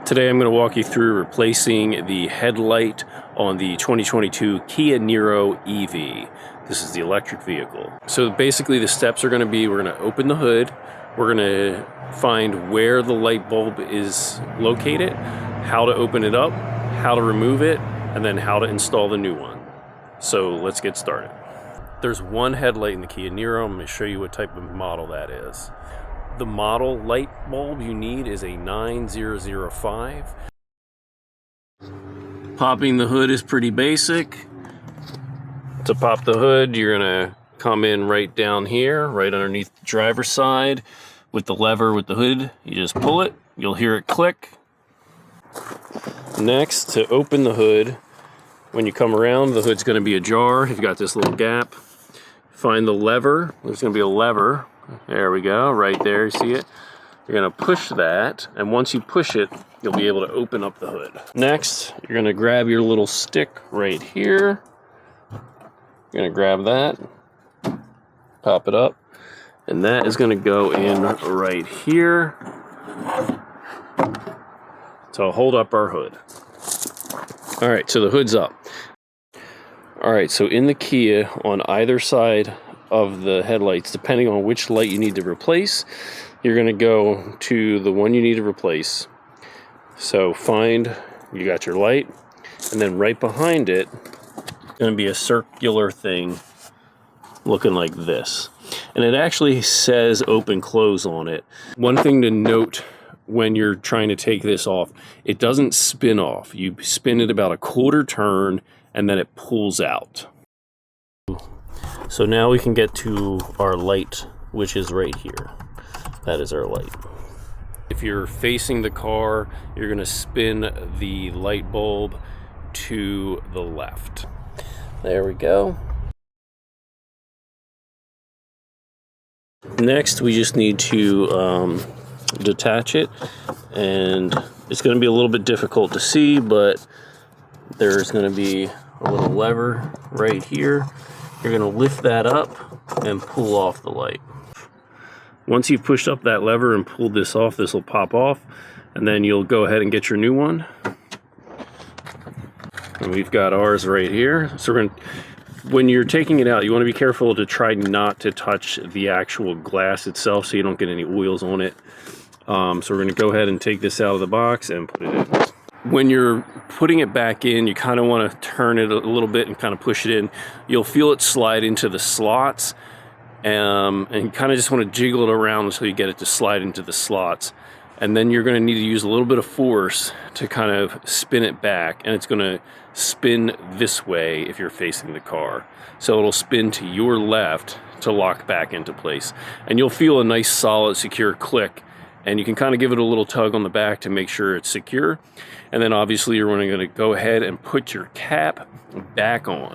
Today I'm going to walk you through replacing the headlight on the 2022 Kia Niro EV. This is the electric vehicle. So basically the steps are going to be, we're going to open the hood, we're going to find where the light bulb is located, how to open it up, how to remove it, and then how to install the new one. So let's get started. There's one headlight in the Kia Niro. I'm going to show you what type of model that is. The model light bulb you need is a 9005. Popping the hood is pretty basic. To pop the hood, you're gonna come in right down here, right underneath the driver's side with the lever with the hood. You just pull it, you'll hear it click. Next, to open the hood, when you come around, the hood's gonna be ajar. You've got this little gap. Find the lever. There's gonna be a lever. There we go, right there, you see it? You're gonna push that, and once you push it, you'll be able to open up the hood. Next, you're gonna grab your little stick right here. You're gonna grab that, pop it up, and that is gonna go in right here to hold up our hood. All right, so the hood's up. All right, so in the Kia, on either side of the headlights, depending on which light you need to replace, you're going to go to the one you need to replace. So you got your light, and then right behind it going to be a circular thing looking like this, and it actually says open close on it. One thing to note when you're trying to take this off, it doesn't spin off. You spin it about a quarter turn and then it pulls out. So now we can get to our light, which is right here. That is our light. If you're facing the car, you're going to spin the light bulb to the left. There we go. Next, we just need to detach it, and it's going to be a little bit difficult to see, but there's going to be a little lever right here. You're going to lift that up and pull off the light. Once you've pushed up that lever and pulled this off, this will pop off, and then you'll go ahead and get your new one. And we've got ours right here. So when you're taking it out, you want to be careful to try not to touch the actual glass itself so you don't get any oils on it. So we're going to go ahead and take this out of the box and put it in. When you're putting it back in, you kind of want to turn it a little bit and kind of push it in. You'll feel it slide into the slots, and you kind of just want to jiggle it around until you get it to slide into the slots. And then you're going to need to use a little bit of force to kind of spin it back, and it's going to spin this way if you're facing the car. So it'll spin to your left to lock back into place. And you'll feel a nice, solid, secure click. And you can kind of give it a little tug on the back to make sure it's secure. And then obviously you're going to go ahead and put your cap back on.